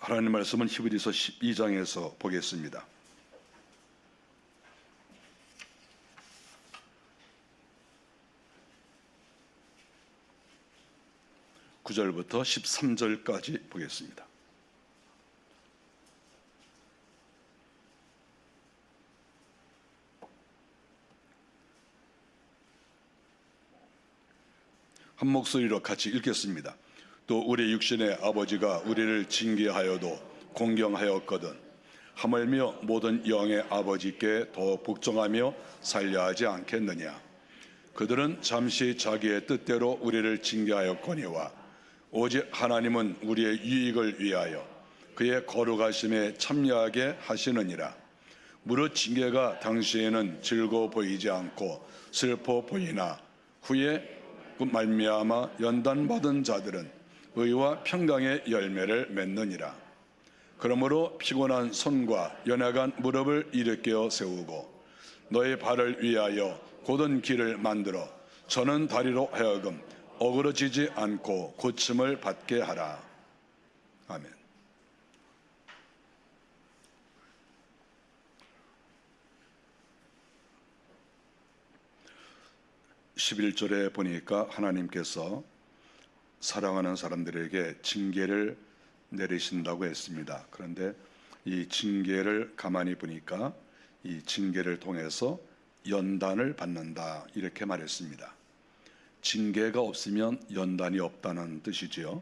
하나님 말씀은 히브리서 12장에서 보겠습니다. 9절부터 13절까지 보겠습니다. 한 목소리로 같이 읽겠습니다. 또 우리 육신의 아버지가 우리를 징계하여도 공경하였거든 하물며 모든 영의 아버지께 더 복종하며 살려 하지 않겠느냐. 그들은 잠시 자기의 뜻대로 우리를 징계하였거니와 오직 하나님은 우리의 유익을 위하여 그의 거룩하심에 참여하게 하시느니라. 무릇 징계가 당시에는 즐거워 보이지 않고 슬퍼 보이나 후에 그 말미암아 연단받은 자들은 의와 평강의 열매를 맺느니라. 그러므로 피곤한 손과 연약한 무릎을 일으켜 세우고 너의 발을 위하여 곧은 길을 만들어 저는 다리로 하여금 어그러지지 않고 고침을 받게 하라. 아멘. (11절에) 보니까 하나님께서 사랑하는 사람들에게 징계를 내리신다고 했습니다. 그런데 이 징계를 가만히 보니까 이 징계를 통해서 연단을 받는다 이렇게 말했습니다. 징계가 없으면 연단이 없다는 뜻이지요.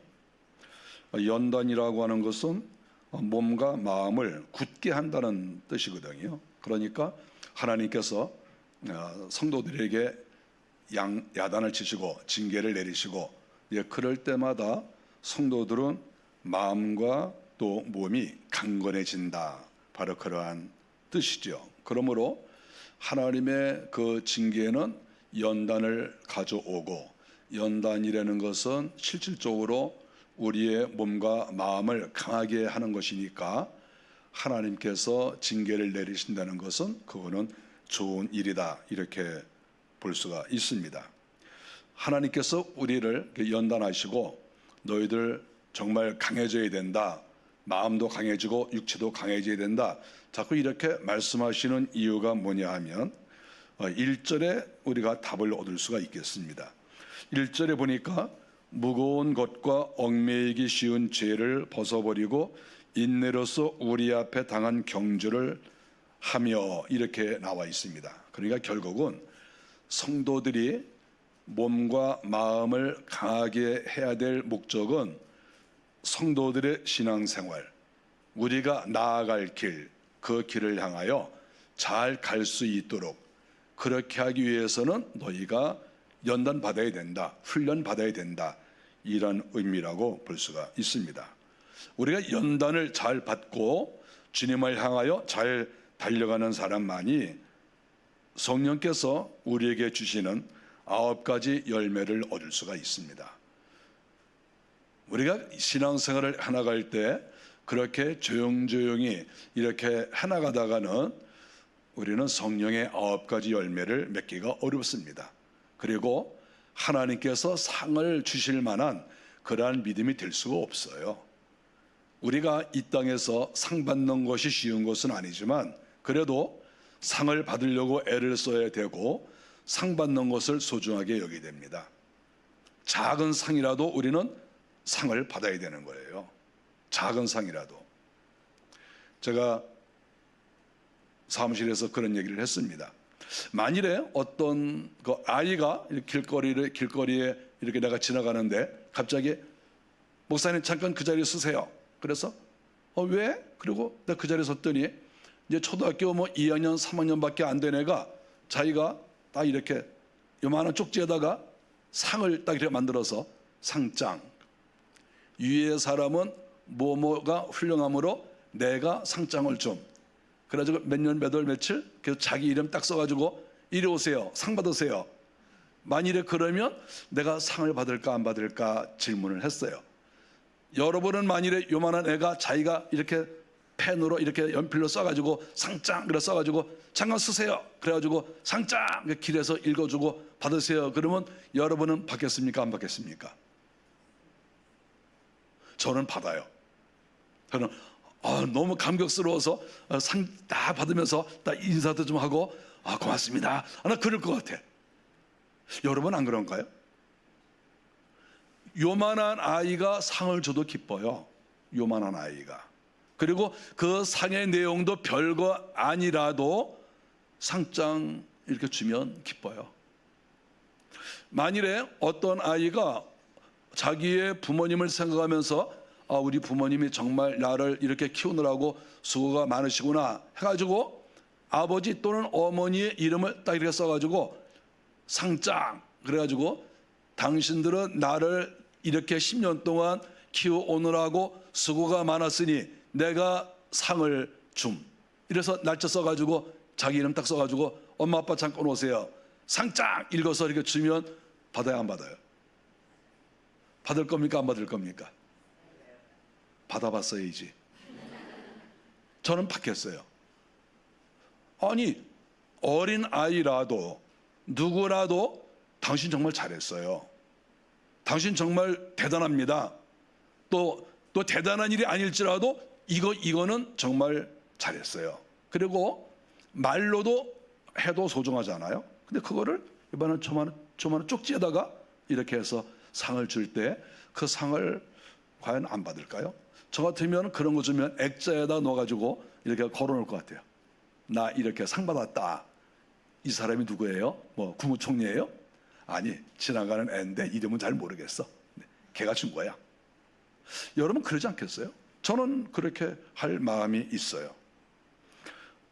연단이라고 하는 것은 몸과 마음을 굳게 한다는 뜻이거든요. 그러니까 하나님께서 성도들에게 야단을 치시고 징계를 내리시고 그럴 때마다 성도들은 마음과 또 몸이 강건해진다. 바로 그러한 뜻이죠. 그러므로 하나님의 그 징계는 연단을 가져오고 연단이라는 것은 실질적으로 우리의 몸과 마음을 강하게 하는 것이니까 하나님께서 징계를 내리신다는 것은 그거는 좋은 일이다 이렇게 볼 수가 있습니다. 하나님께서 우리를 연단하시고 너희들 정말 강해져야 된다. 마음도 강해지고 육체도 강해져야 된다. 자꾸 이렇게 말씀하시는 이유가 뭐냐 하면 1절에 우리가 답을 얻을 수가 있겠습니다. 1절에 보니까 무거운 것과 얽매이기 쉬운 죄를 벗어버리고 인내로서 우리 앞에 당한 경주를 하며 이렇게 나와 있습니다. 그러니까 결국은 성도들이 몸과 마음을 강하게 해야 될 목적은 성도들의 신앙생활, 우리가 나아갈 길, 그 길을 향하여 잘 갈 수 있도록 그렇게 하기 위해서는 너희가 연단 받아야 된다, 훈련 받아야 된다 이런 의미라고 볼 수가 있습니다. 우리가 연단을 잘 받고 주님을 향하여 잘 달려가는 사람만이 성령께서 우리에게 주시는 9가지 열매를 얻을 수가 있습니다. 우리가 신앙생활을 해나갈 때 그렇게 조용조용히 이렇게 해나가다가는 우리는 성령의 9가지 열매를 맺기가 어렵습니다. 그리고 하나님께서 상을 주실 만한 그러한 믿음이 될 수가 없어요. 우리가 이 땅에서 상 받는 것이 쉬운 것은 아니지만 그래도 상을 받으려고 애를 써야 되고 상 받는 것을 소중하게 여기게 됩니다. 작은 상이라도 우리는 상을 받아야 되는 거예요. 작은 상이라도. 제가 사무실에서 그런 얘기를 했습니다. 만일에 어떤 그 아이가 길거리에 이렇게 내가 지나가는데 갑자기 목사님 잠깐 그 자리에 서세요. 그래서 왜? 그리고 내가 그 자리에 섰더니 이제 초등학교 2학년 3학년밖에 안 된 애가 자기가 딱 이렇게 요만한 쪽지에다가 상을 딱 이렇게 만들어서 상장, 위의 사람은 뭐뭐가 훌륭함으로 내가 상장을 좀, 그래가지고 몇 년 몇 월 며칠 그래서 자기 이름 딱 써가지고 이리 오세요, 상 받으세요. 만일에 그러면 내가 상을 받을까 안 받을까 질문을 했어요. 여러분은 만일에 요만한 애가 자기가 이렇게 펜으로 이렇게 연필로 써가지고 상장 그래 써가지고 잠깐 쓰세요 그래가지고 상장 길에서 읽어주고 받으세요 그러면 여러분은 받겠습니까 안 받겠습니까? 저는 받아요. 그럼 너무 감격스러워서 상 다 받으면서 딱 인사도 좀 하고 고맙습니다. 나 그럴 것 같아. 여러분 안 그런가요? 요만한 아이가 상을 줘도 기뻐요. 요만한 아이가. 그리고 그 상의 내용도 별거 아니라도 상장 이렇게 주면 기뻐요. 만일에 어떤 아이가 자기의 부모님을 생각하면서 우리 부모님이 정말 나를 이렇게 키우느라고 수고가 많으시구나 해가지고 아버지 또는 어머니의 이름을 딱 이렇게 써가지고 상장 그래가지고 당신들은 나를 이렇게 10년 동안 키워오느라고 수고가 많았으니 내가 상을 줌. 이래서 날짜 써가지고 자기 이름 딱 써가지고 엄마 아빠 잠깐 오세요. 상장 읽어서 이렇게 주면 받아야 안 받아요? 받을 겁니까 안 받을 겁니까? 받아봤어야지. 저는 받겠어요. 아니 어린 아이라도 누구라도 당신 정말 잘했어요. 당신 정말 대단합니다. 또 대단한 일이 아닐지라도 이거는 정말 잘했어요. 그리고 말로도 해도 소중하잖아요. 근데 그거를 이번엔 조만한 쪽지에다가 이렇게 해서 상을 줄 때 그 상을 과연 안 받을까요? 저 같으면 그런 거 주면 액자에다 넣어가지고 이렇게 걸어놓을 것 같아요. 나 이렇게 상 받았다. 이 사람이 누구예요? 뭐 국무총리예요? 아니 지나가는 애인데 이름은 잘 모르겠어. 걔가 준 거야. 여러분 그러지 않겠어요? 저는 그렇게 할 마음이 있어요.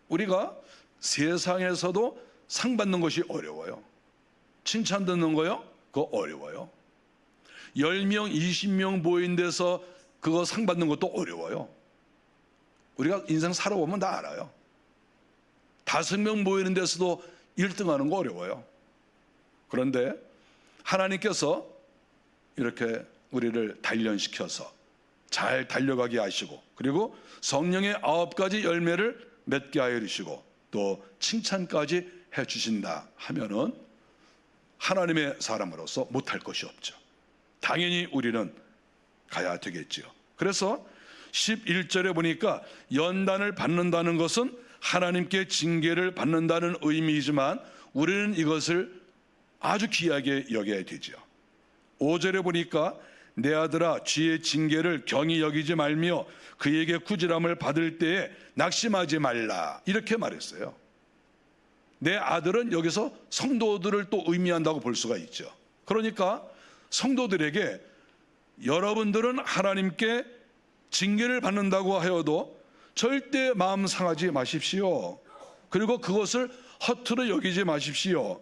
우리가 세상에서도 상 받는 것이 어려워요. 칭찬 듣는 거요? 그거 어려워요. 10명, 20명 모인 데서 그거 상 받는 것도 어려워요. 우리가 인생 살아보면 다 알아요. 5명 모이는 데서도 1등 하는 거 어려워요. 그런데 하나님께서 이렇게 우리를 단련시켜서 잘 달려가게 하시고 그리고 성령의 9가지 열매를 맺게 하여 주시고 또 칭찬까지 해주신다 하면은 하나님의 사람으로서 못할 것이 없죠. 당연히 우리는 가야 되겠지요. 그래서 11절에 보니까 연단을 받는다는 것은 하나님께 징계를 받는다는 의미이지만 우리는 이것을 아주 귀하게 여겨야 되죠. 5절에 보니까 내 아들아 주의 징계를 경히 여기지 말며 그에게 꾸지람을 받을 때에 낙심하지 말라 이렇게 말했어요. 내 아들은 여기서 성도들을 또 의미한다고 볼 수가 있죠. 그러니까 성도들에게 여러분들은 하나님께 징계를 받는다고 하여도 절대 마음 상하지 마십시오. 그리고 그것을 허투루 여기지 마십시오.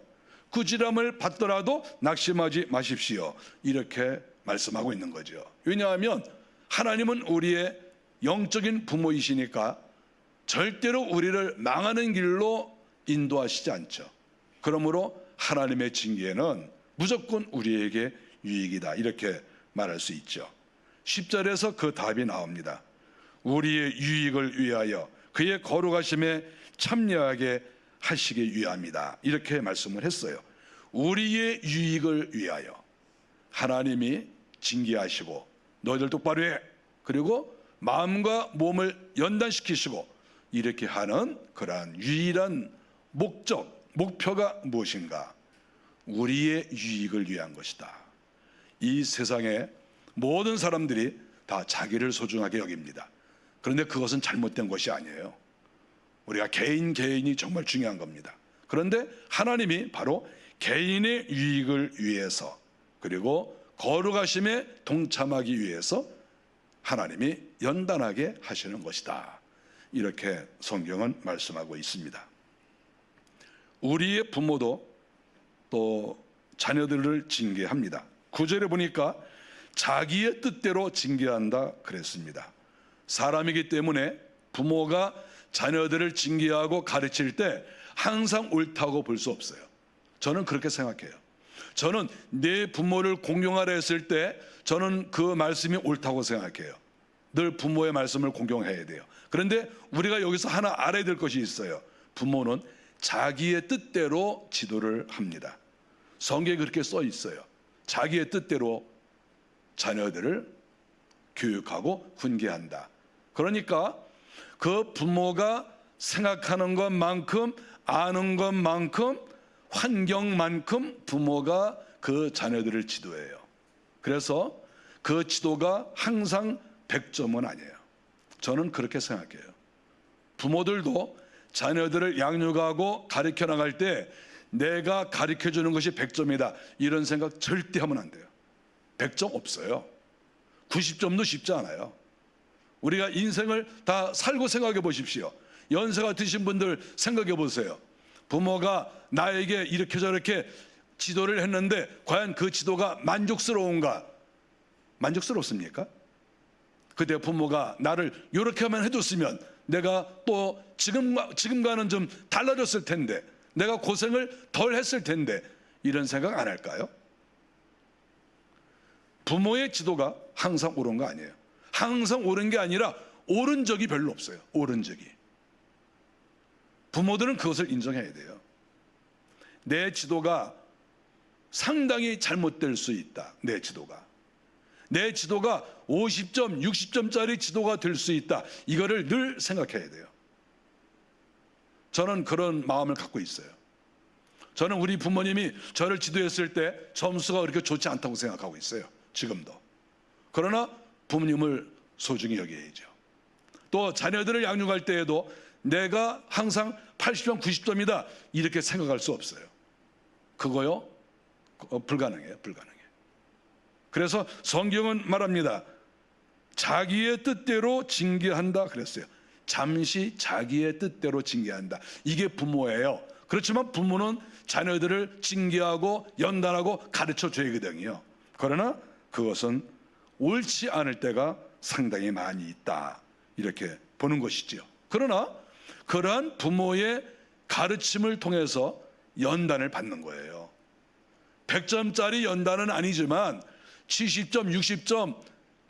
꾸지람을 받더라도 낙심하지 마십시오. 이렇게 말씀하고 있는 거죠. 왜냐하면 하나님은 우리의 영적인 부모이시니까 절대로 우리를 망하는 길로 인도하시지 않죠. 그러므로 하나님의 징계는 무조건 우리에게 유익이다 이렇게 말할 수 있죠. 10절에서 그 답이 나옵니다. 우리의 유익을 위하여 그의 거룩하심에 참여하게 하시기 위함이다 이렇게 말씀을 했어요. 우리의 유익을 위하여 하나님이 징계하시고 너희들 똑바로 해 그리고 마음과 몸을 연단시키시고 이렇게 하는 그러한 유일한 목표가 무엇인가? 우리의 유익을 위한 것이다. 이 세상에 모든 사람들이 다 자기를 소중하게 여깁니다. 그런데 그것은 잘못된 것이 아니에요. 우리가 개인이 정말 중요한 겁니다. 그런데 하나님이 바로 개인의 유익을 위해서 그리고 거룩하심에 동참하기 위해서 하나님이 연단하게 하시는 것이다. 이렇게 성경은 말씀하고 있습니다. 우리의 부모도 또 자녀들을 징계합니다. 9절에 보니까 자기의 뜻대로 징계한다 그랬습니다. 사람이기 때문에 부모가 자녀들을 징계하고 가르칠 때 항상 옳다고 볼 수 없어요. 저는 그렇게 생각해요. 저는 내 부모를 공경하라 했을 때 저는 그 말씀이 옳다고 생각해요. 늘 부모의 말씀을 공경해야 돼요. 그런데 우리가 여기서 하나 알아야 될 것이 있어요. 부모는 자기의 뜻대로 지도를 합니다. 성경에 그렇게 써 있어요. 자기의 뜻대로 자녀들을 교육하고 훈계한다. 그러니까 그 부모가 생각하는 것만큼, 아는 것만큼, 환경만큼 부모가 그 자녀들을 지도해요. 그래서 그 지도가 항상 100점은 아니에요. 저는 그렇게 생각해요. 부모들도 자녀들을 양육하고 가르쳐 나갈 때 내가 가르쳐 주는 것이 100점이다 이런 생각 절대 하면 안 돼요. 100점 없어요. 90점도 쉽지 않아요. 우리가 인생을 다 살고 생각해 보십시오. 연세가 드신 분들 생각해 보세요. 부모가 나에게 이렇게 저렇게 지도를 했는데 과연 그 지도가 만족스러운가? 만족스럽습니까? 그때 부모가 나를 이렇게 하면 해줬으면 내가 또 지금과는 좀 달라졌을 텐데, 내가 고생을 덜 했을 텐데, 이런 생각 안 할까요? 부모의 지도가 항상 옳은 거 아니에요. 항상 옳은 게 아니라 옳은 적이 별로 없어요. 옳은 적이. 부모들은 그것을 인정해야 돼요. 내 지도가 상당히 잘못될 수 있다. 내 지도가 50점, 60점짜리 지도가 될 수 있다. 이거를 늘 생각해야 돼요. 저는 그런 마음을 갖고 있어요. 저는 우리 부모님이 저를 지도했을 때 점수가 그렇게 좋지 않다고 생각하고 있어요. 지금도. 그러나 부모님을 소중히 여겨야죠. 또 자녀들을 양육할 때에도 내가 항상 80점, 90점이다 이렇게 생각할 수 없어요. 그거요? 불가능해요. 불가능해요. 그래서 성경은 말합니다. 자기의 뜻대로 징계한다 그랬어요. 잠시 자기의 뜻대로 징계한다. 이게 부모예요. 그렇지만 부모는 자녀들을 징계하고 연단하고 가르쳐 줘야거든요. 그러나 그것은 옳지 않을 때가 상당히 많이 있다. 이렇게 보는 것이지요. 그러나 그러한 부모의 가르침을 통해서 연단을 받는 거예요. 100점짜리 연단은 아니지만 70점, 60점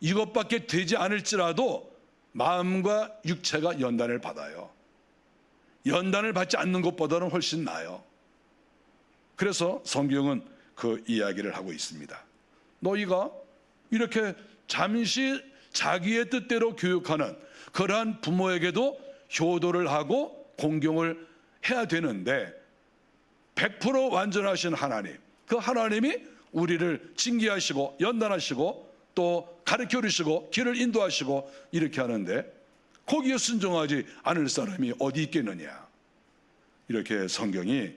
이것밖에 되지 않을지라도 마음과 육체가 연단을 받아요. 연단을 받지 않는 것보다는 훨씬 나아요. 그래서 성경은 그 이야기를 하고 있습니다. 너희가 이렇게 잠시 자기의 뜻대로 교육하는 그러한 부모에게도 효도를 하고 공경을 해야 되는데 100% 완전하신 하나님, 그 하나님이 우리를 징계하시고 연단하시고 또 가르쳐 주시고 길을 인도하시고 이렇게 하는데 거기에 순종하지 않을 사람이 어디 있겠느냐, 이렇게 성경이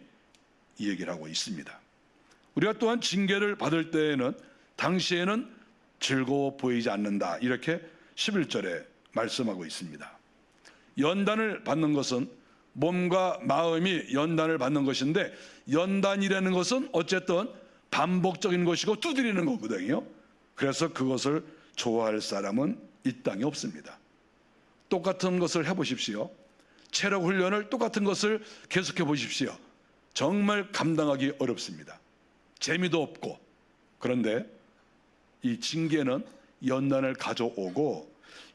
이 얘기를 하고 있습니다. 우리가 또한 징계를 받을 때에는 당시에는 즐거워 보이지 않는다, 이렇게 11절에 말씀하고 있습니다. 연단을 받는 것은 몸과 마음이 연단을 받는 것인데, 연단이라는 것은 어쨌든 반복적인 것이고 두드리는 거거든요. 그래서 그것을 좋아할 사람은 이 땅에 없습니다. 똑같은 것을 해보십시오. 체력 훈련을 똑같은 것을 계속해 보십시오. 정말 감당하기 어렵습니다. 재미도 없고. 그런데 이 징계는 연단을 가져오고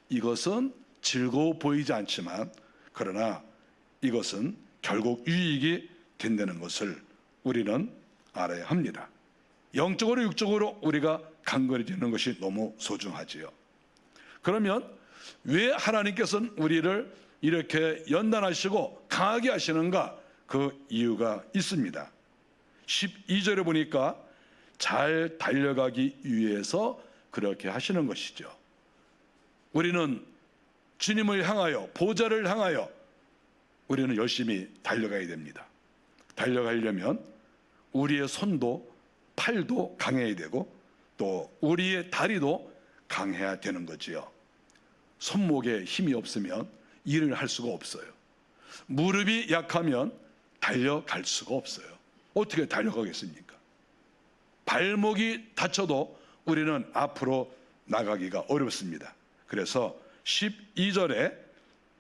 이것은 즐거워 보이지 않지만 그러나 이것은 결국 유익이 된다는 것을 우리는 알아야 합니다. 영적으로 육적으로 우리가 강건해지는 것이 너무 소중하지요. 그러면 왜 하나님께서는 우리를 이렇게 연단하시고 강하게 하시는가? 그 이유가 있습니다. 12절에 보니까 잘 달려가기 위해서 그렇게 하시는 것이죠. 우리는 주님을 향하여, 보좌를 향하여 우리는 열심히 달려가야 됩니다. 달려가려면 우리의 손도 팔도 강해야 되고 또 우리의 다리도 강해야 되는 거지요. 손목에 힘이 없으면 일을 할 수가 없어요. 무릎이 약하면 달려갈 수가 없어요. 어떻게 달려가겠습니까? 발목이 다쳐도 우리는 앞으로 나가기가 어렵습니다. 그래서 12절에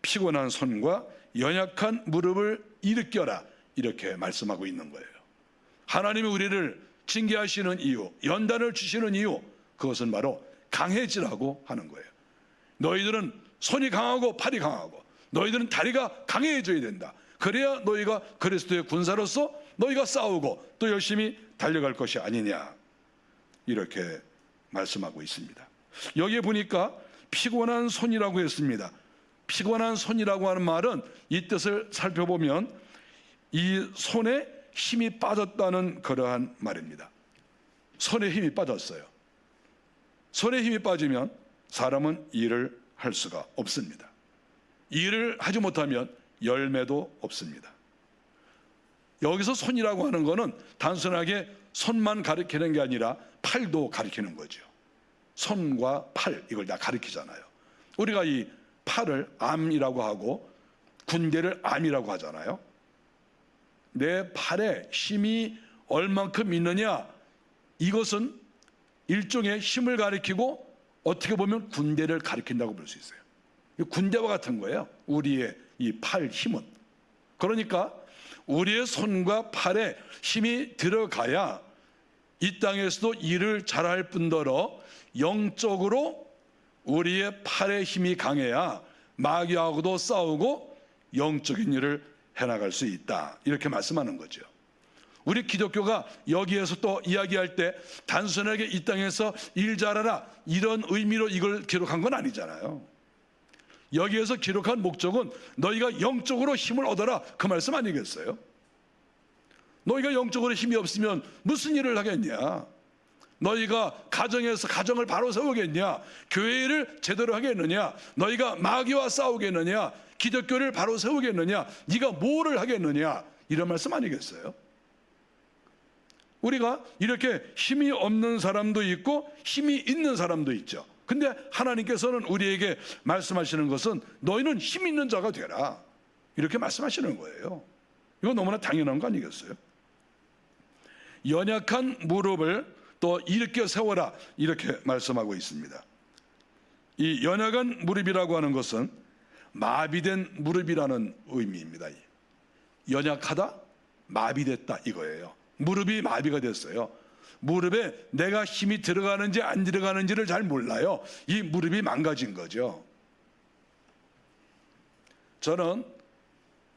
피곤한 손과 연약한 무릎을 일으켜라, 이렇게 말씀하고 있는 거예요. 하나님이 우리를 징계하시는 이유, 연단을 주시는 이유, 그것은 바로 강해지라고 하는 거예요. 너희들은 손이 강하고 팔이 강하고 너희들은 다리가 강해져야 된다. 그래야 너희가 그리스도의 군사로서 너희가 싸우고 또 열심히 달려갈 것이 아니냐, 이렇게 말씀하고 있습니다. 여기에 보니까 피곤한 손이라고 했습니다. 피곤한 손이라고 하는 말은 이 뜻을 살펴보면 이 손에 힘이 빠졌다는 그러한 말입니다. 손에 힘이 빠졌어요. 손에 힘이 빠지면 사람은 일을 할 수가 없습니다. 일을 하지 못하면 열매도 없습니다. 여기서 손이라고 하는 것은 단순하게 손만 가리키는 게 아니라 팔도 가리키는 거죠. 손과 팔, 이걸 다 가리키잖아요. 우리가 이 팔을 암이라고 하고 군대를 암이라고 하잖아요. 내 팔에 힘이 얼만큼 있느냐, 이것은 일종의 힘을 가리키고 어떻게 보면 군대를 가리킨다고 볼 수 있어요. 군대와 같은 거예요, 우리의 이 팔 힘은. 그러니까 우리의 손과 팔에 힘이 들어가야 이 땅에서도 일을 잘할 뿐더러 영적으로 우리의 팔에 힘이 강해야 마귀하고도 싸우고 영적인 일을 해나갈 수 있다, 이렇게 말씀하는 거죠. 우리 기독교가 여기에서 또 이야기할 때 단순하게 이 땅에서 일 잘하라 이런 의미로 이걸 기록한 건 아니잖아요. 여기에서 기록한 목적은 너희가 영적으로 힘을 얻어라, 그 말씀 아니겠어요? 너희가 영적으로 힘이 없으면 무슨 일을 하겠냐? 너희가 가정에서 가정을 바로 세우겠냐? 교회를 제대로 하겠느냐? 너희가 마귀와 싸우겠느냐? 기독교를 바로 세우겠느냐? 네가 뭐를 하겠느냐? 이런 말씀 아니겠어요? 우리가 이렇게 힘이 없는 사람도 있고 힘이 있는 사람도 있죠. 근데 하나님께서는 우리에게 말씀하시는 것은 너희는 힘 있는 자가 되라, 이렇게 말씀하시는 거예요. 이거 너무나 당연한 거 아니겠어요? 연약한 무릎을 또 일으켜 세워라, 이렇게 말씀하고 있습니다. 이 연약한 무릎이라고 하는 것은 마비된 무릎이라는 의미입니다. 연약하다, 마비됐다, 이거예요. 무릎이 마비가 됐어요. 무릎에 내가 힘이 들어가는지 안 들어가는지를 잘 몰라요. 이 무릎이 망가진 거죠. 저는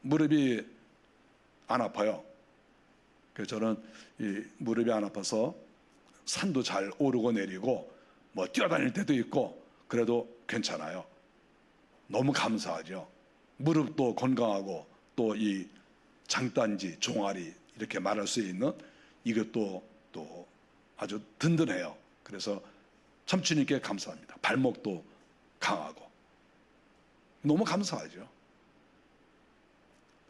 무릎이 안 아파요. 그래서 저는 이 무릎이 안 아파서 산도 잘 오르고 내리고 뭐 뛰어다닐 때도 있고 그래도 괜찮아요. 너무 감사하죠. 무릎도 건강하고 또 이 장단지, 종아리 이렇게 말할 수 있는 이것도 또 아주 든든해요. 그래서 참 주님께 감사합니다. 발목도 강하고 너무 감사하죠.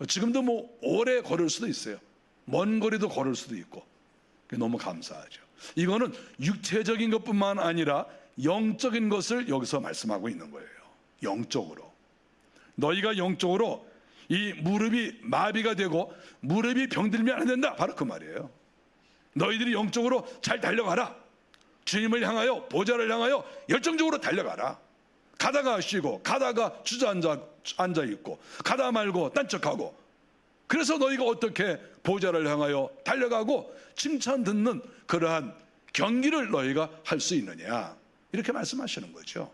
지금도 뭐 오래 걸을 수도 있어요. 먼 거리도 걸을 수도 있고 너무 감사하죠. 이거는 육체적인 것뿐만 아니라 영적인 것을 여기서 말씀하고 있는 거예요. 영적으로 너희가 영적으로 이 무릎이 마비가 되고 무릎이 병들면 안 된다, 바로 그 말이에요. 너희들이 영적으로 잘 달려가라. 주님을 향하여, 보좌를 향하여 열정적으로 달려가라. 가다가 쉬고 가다가 주저앉아 있고 가다 말고 딴척하고, 그래서 너희가 어떻게 보좌를 향하여 달려가고 칭찬 듣는 그러한 경기를 너희가 할 수 있느냐, 이렇게 말씀하시는 거죠.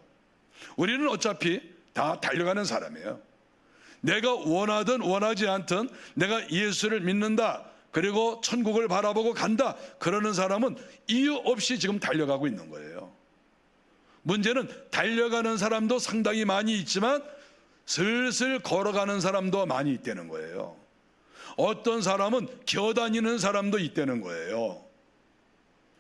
우리는 어차피 다 달려가는 사람이에요. 내가 원하든 원하지 않든 내가 예수를 믿는다, 그리고 천국을 바라보고 간다, 그러는 사람은 이유 없이 지금 달려가고 있는 거예요. 문제는 달려가는 사람도 상당히 많이 있지만 슬슬 걸어가는 사람도 많이 있다는 거예요. 어떤 사람은 기어다니는 사람도 있다는 거예요.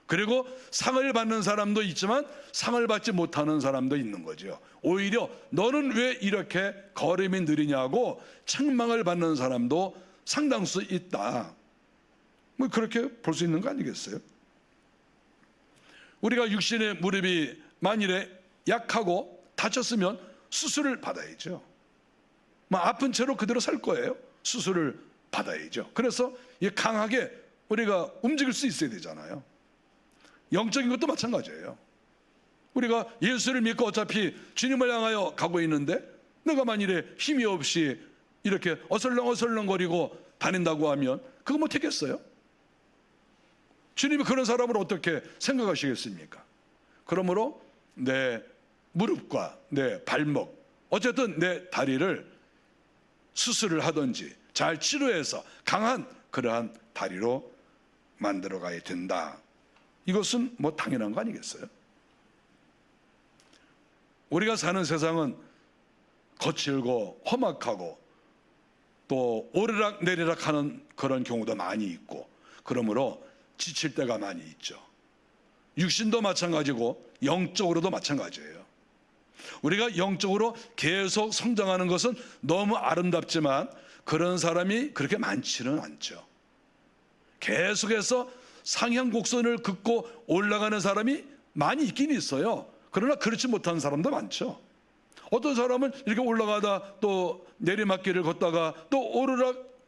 그리고 상을 받는 사람도 있지만 상을 받지 못하는 사람도 있는 거죠. 오히려 너는 왜 이렇게 걸음이 느리냐고 책망을 받는 사람도 상당수 있다, 뭐 그렇게 볼 수 있는 거 아니겠어요? 우리가 육신의 무릎이 만일에 약하고 다쳤으면 수술을 받아야죠. 뭐 아픈 채로 그대로 살 거예요. 수술을 받아야죠. 그래서 강하게 우리가 움직일 수 있어야 되잖아요. 영적인 것도 마찬가지예요. 우리가 예수를 믿고 어차피 주님을 향하여 가고 있는데 내가 만일에 힘이 없이 이렇게 어슬렁어슬렁거리고 다닌다고 하면 그거 못하겠어요? 주님이 그런 사람을 어떻게 생각하시겠습니까? 그러므로 내 무릎과 내 발목, 어쨌든 내 다리를 수술을 하든지 잘 치료해서 강한 그러한 다리로 만들어 가야 된다. 이것은 뭐 당연한 거 아니겠어요? 우리가 사는 세상은 거칠고 험악하고 또 오르락 내리락 하는 그런 경우도 많이 있고, 그러므로 지칠 때가 많이 있죠. 육신도 마찬가지고 영적으로도 마찬가지예요. 우리가 영적으로 계속 성장하는 것은 너무 아름답지만 그런 사람이 그렇게 많지는 않죠. 계속해서 상향 곡선을 긋고 올라가는 사람이 많이 있긴 있어요. 그러나 그렇지 못한 사람도 많죠. 어떤 사람은 이렇게 올라가다 또 내리막길을 걷다가 또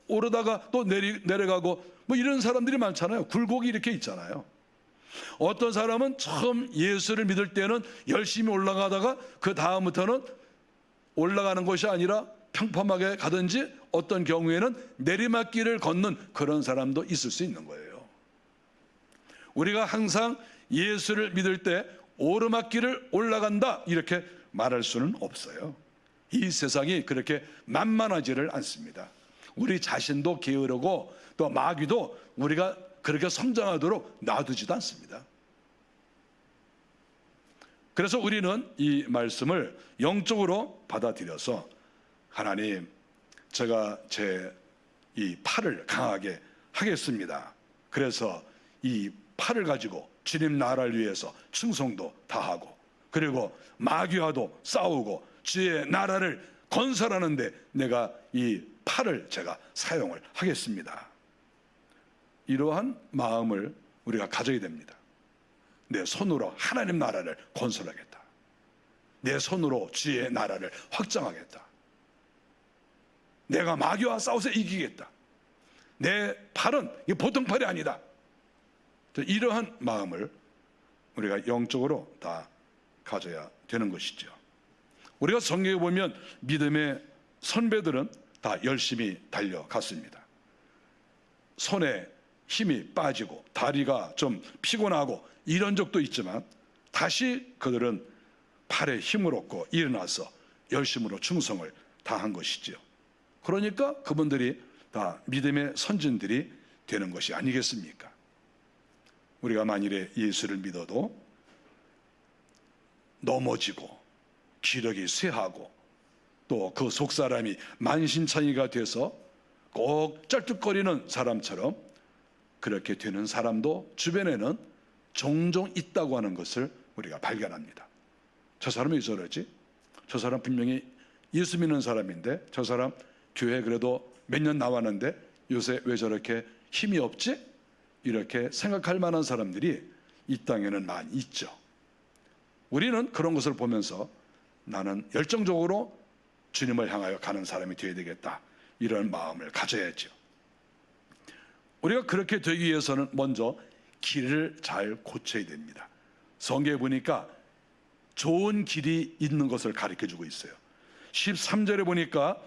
오르다가 또 내려가고 뭐 이런 사람들이 많잖아요. 굴곡이 이렇게 있잖아요. 어떤 사람은 처음 예수를 믿을 때는 열심히 올라가다가 그 다음부터는 올라가는 것이 아니라 평범하게 가든지 어떤 경우에는 내리막길을 걷는 그런 사람도 있을 수 있는 거예요. 우리가 항상 예수를 믿을 때 오르막길을 올라간다 이렇게 말할 수는 없어요. 이 세상이 그렇게 만만하지를 않습니다. 우리 자신도 게으르고 또 마귀도 우리가 그렇게 성장하도록 놔두지도 않습니다. 그래서 우리는 이 말씀을 영적으로 받아들여서, 하나님, 제가 제 이 팔을 강하게 하겠습니다. 그래서 이 팔을 가지고 주님 나라를 위해서 충성도 다하고, 그리고 마귀와도 싸우고 주의 나라를 건설하는데 내가 이 팔을 제가 사용을 하겠습니다. 이러한 마음을 우리가 가져야 됩니다. 내 손으로 하나님 나라를 건설하겠다. 내 손으로 주의 나라를 확장하겠다. 내가 마귀와 싸워서 이기겠다. 내 팔은 보통 팔이 아니다. 이러한 마음을 우리가 영적으로 다 가져야 되는 것이죠. 우리가 성경에 보면 믿음의 선배들은 다 열심히 달려갔습니다. 손에 힘이 빠지고 다리가 좀 피곤하고 이런 적도 있지만 다시 그들은 팔에 힘을 얻고 일어나서 열심으로 충성을 다한 것이죠. 그러니까 그분들이 다 믿음의 선진들이 되는 것이 아니겠습니까? 우리가 만일에 예수를 믿어도 넘어지고 기력이 쇠하고 또 그 속사람이 만신창이가 돼서 꼭 쩔뚝거리는 사람처럼 그렇게 되는 사람도 주변에는 종종 있다고 하는 것을 우리가 발견합니다. 저 사람이 왜 저러지? 저 사람 분명히 예수 믿는 사람인데, 저 사람 교회 그래도 몇 년 나왔는데 요새 왜 저렇게 힘이 없지? 이렇게 생각할 만한 사람들이 이 땅에는 많이 있죠. 우리는 그런 것을 보면서 나는 열정적으로 주님을 향하여 가는 사람이 되어야 되겠다, 이런 마음을 가져야죠. 우리가 그렇게 되기 위해서는 먼저 길을 잘 고쳐야 됩니다. 성경에 보니까 좋은 길이 있는 것을 가르쳐 주고 있어요. 13절에 보니까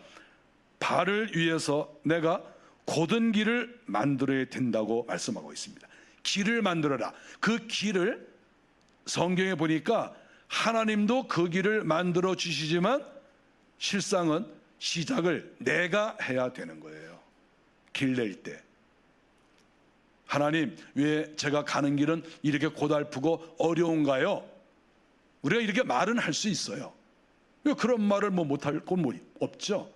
발을 위해서 내가 곧은 길을 만들어야 된다고 말씀하고 있습니다. 길을 만들어라. 그 길을 성경에 보니까 하나님도 그 길을 만들어 주시지만 실상은 시작을 내가 해야 되는 거예요. 길 낼 때 하나님, 왜 제가 가는 길은 이렇게 고달프고 어려운가요? 우리가 이렇게 말은 할 수 있어요. 왜 그런 말을 못할 건 없죠.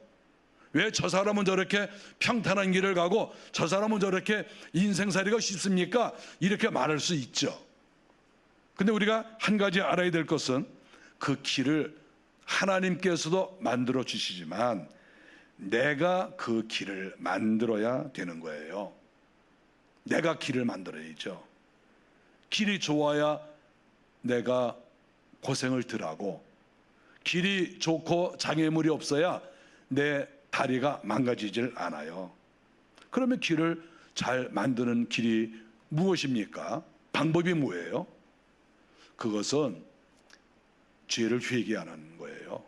왜 저 사람은 저렇게 평탄한 길을 가고 저 사람은 저렇게 인생살이가 쉽습니까? 이렇게 말할 수 있죠. 근데 우리가 한 가지 알아야 될 것은 그 길을 하나님께서도 만들어 주시지만 내가 그 길을 만들어야 되는 거예요. 내가 길을 만들어야죠. 길이 좋아야 내가 고생을 덜 하고, 길이 좋고 장애물이 없어야 내 다리가 망가지질 않아요. 그러면 길을 잘 만드는 길이 무엇입니까? 방법이 뭐예요? 그것은 죄를 회개하는 거예요.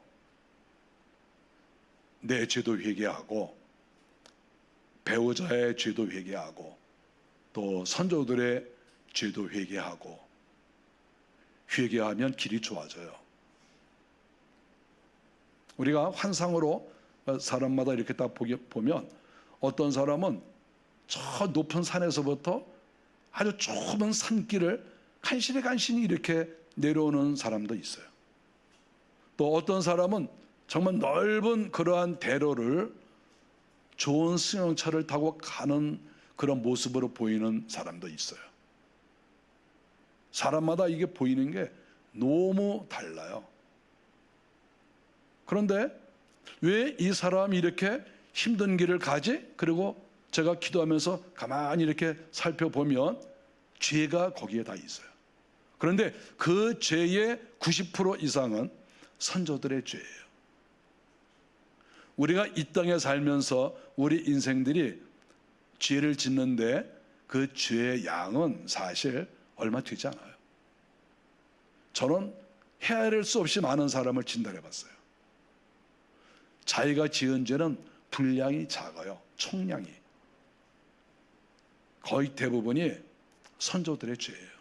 내 죄도 회개하고 배우자의 죄도 회개하고 또 선조들의 죄도 회개하고, 회개하면 길이 좋아져요. 우리가 환상으로 사람마다 이렇게 딱 보면 어떤 사람은 저 높은 산에서부터 아주 좁은 산길을 간신히 이렇게 내려오는 사람도 있어요. 또 어떤 사람은 정말 넓은 그러한 대로를 좋은 승용차를 타고 가는 그런 모습으로 보이는 사람도 있어요. 사람마다 이게 보이는 게 너무 달라요. 그런데 왜 이 사람이 이렇게 힘든 길을 가지? 그리고 제가 기도하면서 가만히 이렇게 살펴보면 죄가 거기에 다 있어요. 그런데 그 죄의 90% 이상은 선조들의 죄예요. 우리가 이 땅에 살면서 우리 인생들이 죄를 짓는데 그 죄의 양은 사실 얼마 되지 않아요. 저는 헤아릴 수 없이 많은 사람을 진단해 봤어요. 자기가 지은 죄는 분량이 작아요. 총량이. 거의 대부분이 선조들의 죄예요.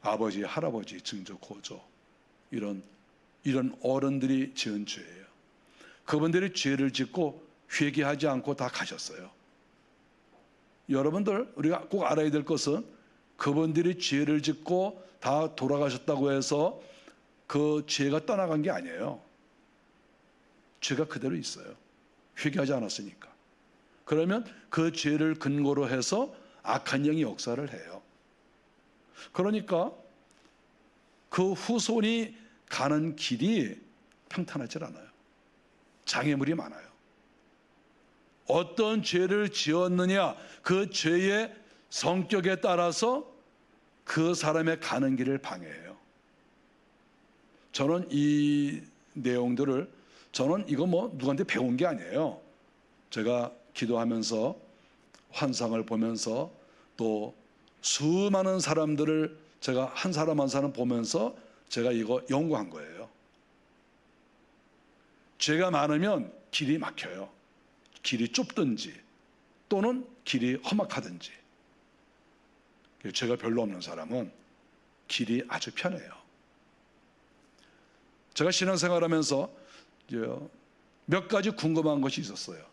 아버지, 할아버지, 증조, 고조 이런 어른들이 지은 죄예요. 그분들이 죄를 짓고 회개하지 않고 다 가셨어요. 여러분들 우리가 꼭 알아야 될 것은 그분들이 죄를 짓고 다 돌아가셨다고 해서 그 죄가 떠나간 게 아니에요. 죄가 그대로 있어요. 회개하지 않았으니까. 그러면 그 죄를 근거로 해서 악한 영이 역사를 해요. 그러니까 그 후손이 가는 길이 평탄하지 않아요. 장애물이 많아요. 어떤 죄를 지었느냐, 그 죄의 성격에 따라서 그 사람의 가는 길을 방해해요. 저는 이 내용들을 이거 누구한테 배운 게 아니에요. 제가 기도하면서 환상을 보면서 또 수많은 사람들을 제가 한 사람 한 사람 보면서 제가 이거 연구한 거예요. 죄가 많으면 길이 막혀요. 길이 좁든지 또는 길이 험악하든지. 죄가 별로 없는 사람은 길이 아주 편해요. 제가 신앙생활하면서 몇 가지 궁금한 것이 있었어요.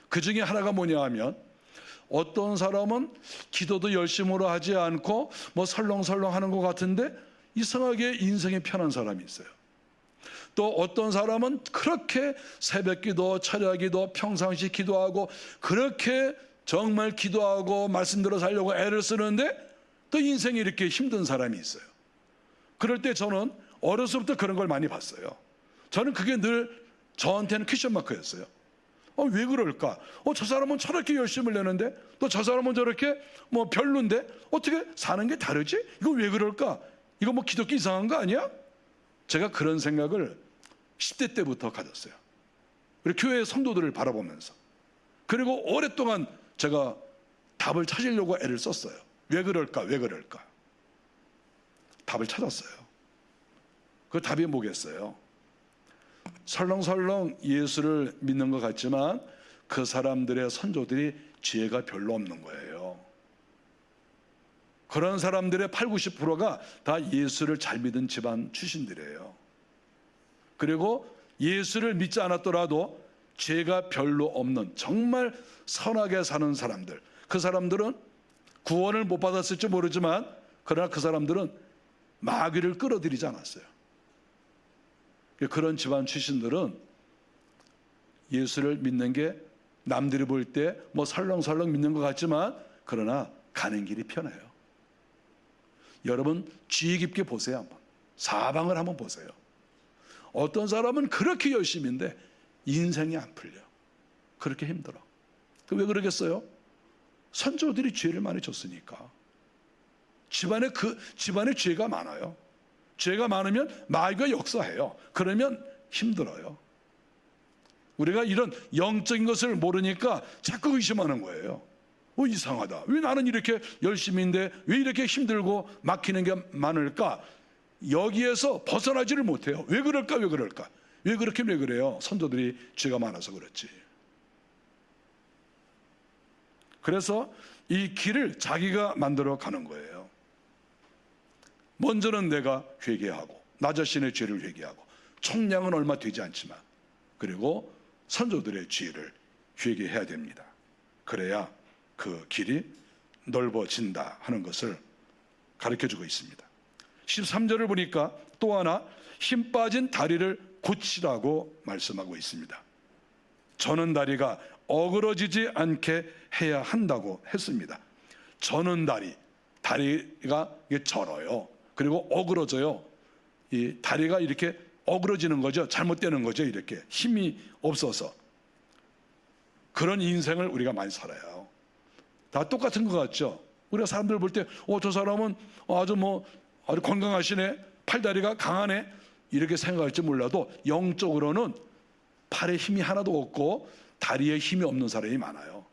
그 중에 하나가 뭐냐 하면 어떤 사람은 기도도 열심으로 하지 않고 설렁설렁 하는 것 같은데 이상하게 인생이 편한 사람이 있어요. 또 어떤 사람은 그렇게 새벽기도, 철야기도, 평상시 기도하고 그렇게 정말 기도하고 말씀대로 살려고 애를 쓰는데 또 인생이 이렇게 힘든 사람이 있어요. 그럴 때 저는 어려서부터 그런 걸 많이 봤어요. 저는 그게 늘 저한테는 퀘션 마크였어요. 왜 그럴까? 저 사람은 저렇게 열심을 내는데 또 저 사람은 저렇게 별론데 어떻게 사는 게 다르지? 이거 왜 그럴까? 이거 기독교 이상한 거 아니야? 제가 그런 생각을 10대 때부터 가졌어요. 우리 교회 성도들을 바라보면서. 그리고 오랫동안 제가 답을 찾으려고 애를 썼어요. 왜 그럴까? 왜 그럴까? 답을 찾았어요. 그 답이 뭐겠어요? 설렁설렁 예수를 믿는 것 같지만 그 사람들의 선조들이 지혜가 별로 없는 거예요. 그런 사람들의 80, 90%가 다 예수를 잘 믿은 집안 출신들이에요. 그리고 예수를 믿지 않았더라도 죄가 별로 없는 정말 선하게 사는 사람들, 그 사람들은 구원을 못 받았을지 모르지만 그러나 그 사람들은 마귀를 끌어들이지 않았어요. 그런 집안 출신들은 예수를 믿는 게 남들이 볼 때 설렁설렁 믿는 것 같지만 그러나 가는 길이 편해요. 여러분 주의 깊게 보세요. 한번 사방을 한번 보세요. 어떤 사람은 그렇게 열심인데 인생이 안 풀려. 그렇게 힘들어. 왜 그러겠어요? 선조들이 죄를 많이 졌으니까. 집안에 죄가 많아요. 죄가 많으면 마귀가 역사해요. 그러면 힘들어요. 우리가 이런 영적인 것을 모르니까 자꾸 의심하는 거예요. 이상하다. 왜 나는 이렇게 열심인데 왜 이렇게 힘들고 막히는 게 많을까? 여기에서 벗어나지를 못해요. 왜 그럴까? 왜 그럴까? 왜 그래요? 선조들이 죄가 많아서 그렇지. 그래서 이 길을 자기가 만들어 가는 거예요. 먼저는 내가 회개하고 나 자신의 죄를 회개하고 총량은 얼마 되지 않지만 그리고 선조들의 죄를 회개해야 됩니다. 그래야 그 길이 넓어진다 하는 것을 가르쳐주고 있습니다. 13절을 보니까 또 하나 힘 빠진 다리를 고치라고 말씀하고 있습니다. 저는 다리가 어그러지지 않게 해야 한다고 했습니다. 저는 다리가 이게 절어요. 그리고 어그러져요. 이 다리가 이렇게 어그러지는 거죠. 잘못되는 거죠. 이렇게 힘이 없어서. 그런 인생을 우리가 많이 살아요. 다 똑같은 것 같죠. 우리가 사람들 볼 때 저 사람은 아주 건강하시네, 팔다리가 강하네, 이렇게 생각할지 몰라도 영적으로는 팔에 힘이 하나도 없고 다리에 힘이 없는 사람이 많아요.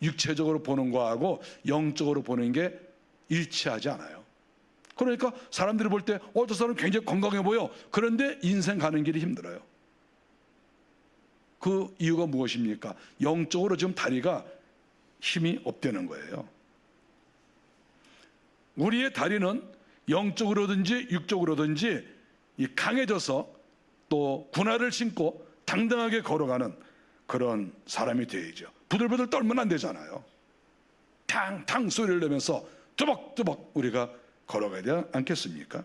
육체적으로 보는 거하고 영적으로 보는 게 일치하지 않아요. 그러니까 사람들이 볼 때 저 사람 굉장히 건강해 보여. 그런데 인생 가는 길이 힘들어요. 그 이유가 무엇입니까? 영적으로 지금 다리가 힘이 없다는 거예요. 우리의 다리는 영적으로든지 육적으로든지 강해져서 또 군화를 신고 당당하게 걸어가는 그런 사람이 되어야죠. 부들부들 떨면 안 되잖아요. 탕탕 소리를 내면서 뚜벅뚜벅 우리가 걸어가야 되지 않겠습니까?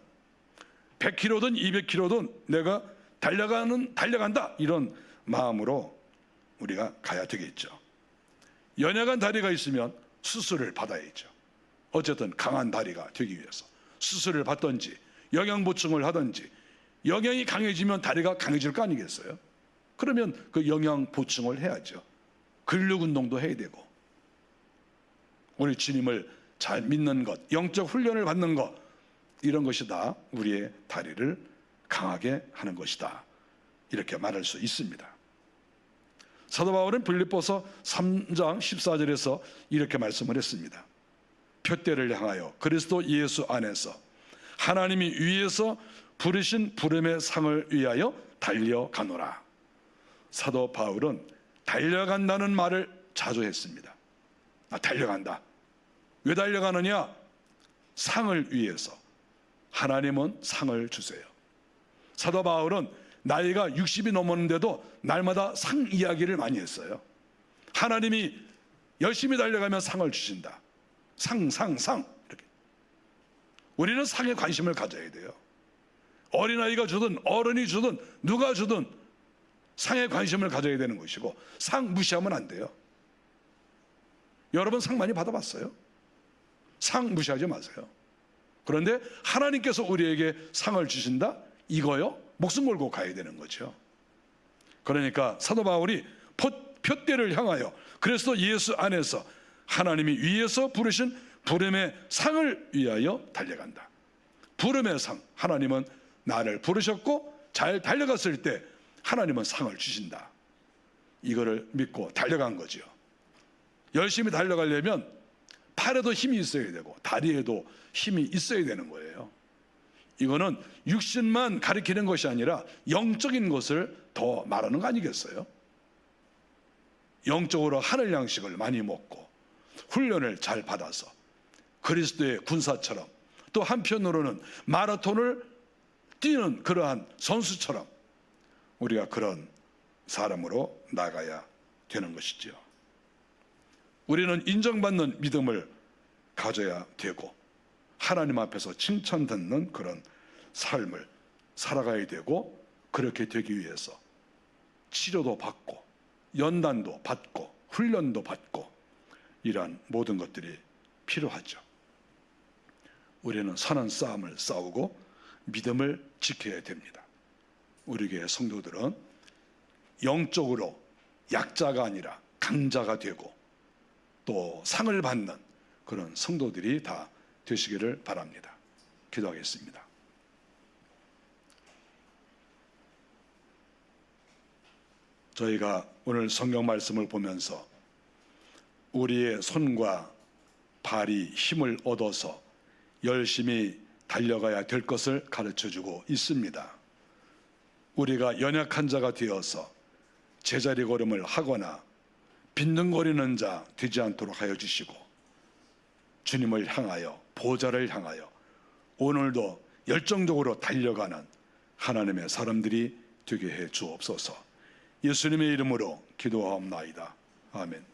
100km든 200km든 내가 달려간다, 이런 마음으로 우리가 가야 되겠죠. 연약한 다리가 있으면 수술을 받아야죠. 어쨌든 강한 다리가 되기 위해서 수술을 받든지 영양 보충을 하든지, 영양이 강해지면 다리가 강해질 거 아니겠어요? 그러면 그 영양 보충을 해야죠. 근력 운동도 해야 되고, 우리 주님을 잘 믿는 것, 영적 훈련을 받는 것, 이런 것이 다 우리의 다리를 강하게 하는 것이다, 이렇게 말할 수 있습니다. 사도 바울은 빌립보서 3장 14절에서 이렇게 말씀을 했습니다. 표대를 향하여 그리스도 예수 안에서 하나님이 위에서 부르신 부름의 상을 위하여 달려가노라. 사도 바울은 달려간다는 말을 자주 했습니다. 달려간다. 왜 달려가느냐? 상을 위해서. 하나님은 상을 주세요. 사도 바울은 나이가 60이 넘었는데도 날마다 상 이야기를 많이 했어요. 하나님이 열심히 달려가면 상을 주신다. 상 이렇게. 우리는 상에 관심을 가져야 돼요. 어린아이가 주든 어른이 주든 누가 주든 상에 관심을 가져야 되는 것이고, 상 무시하면 안 돼요. 여러분 상 많이 받아봤어요? 상 무시하지 마세요. 그런데 하나님께서 우리에게 상을 주신다? 이거요? 목숨 걸고 가야 되는 거죠. 그러니까 사도 바울이 표대를 향하여 그리스도 예수 안에서 하나님이 위에서 부르신 부름의 상을 위하여 달려간다. 부름의 상, 하나님은 나를 부르셨고 잘 달려갔을 때 하나님은 상을 주신다. 이거를 믿고 달려간 거죠. 열심히 달려가려면 팔에도 힘이 있어야 되고 다리에도 힘이 있어야 되는 거예요. 이거는 육신만 가리키는 것이 아니라 영적인 것을 더 말하는 거 아니겠어요? 영적으로 하늘 양식을 많이 먹고 훈련을 잘 받아서 그리스도의 군사처럼, 또 한편으로는 마라톤을 뛰는 그러한 선수처럼 우리가 그런 사람으로 나가야 되는 것이죠. 우리는 인정받는 믿음을 가져야 되고 하나님 앞에서 칭찬받는 그런 삶을 살아가야 되고, 그렇게 되기 위해서 치료도 받고 연단도 받고 훈련도 받고 이러한 모든 것들이 필요하죠. 우리는 선한 싸움을 싸우고 믿음을 지켜야 됩니다. 우리 교회 성도들은 영적으로 약자가 아니라 강자가 되고 또 상을 받는 그런 성도들이 다 되시기를 바랍니다. 기도하겠습니다. 저희가 오늘 성경 말씀을 보면서 우리의 손과 발이 힘을 얻어서 열심히 달려가야 될 것을 가르쳐주고 있습니다. 우리가 연약한 자가 되어서 제자리 걸음을 하거나 빈둥거리는 자 되지 않도록 하여 주시고, 주님을 향하여, 보좌를 향하여 오늘도 열정적으로 달려가는 하나님의 사람들이 되게 해 주옵소서. 예수님의 이름으로 기도하옵나이다. 아멘.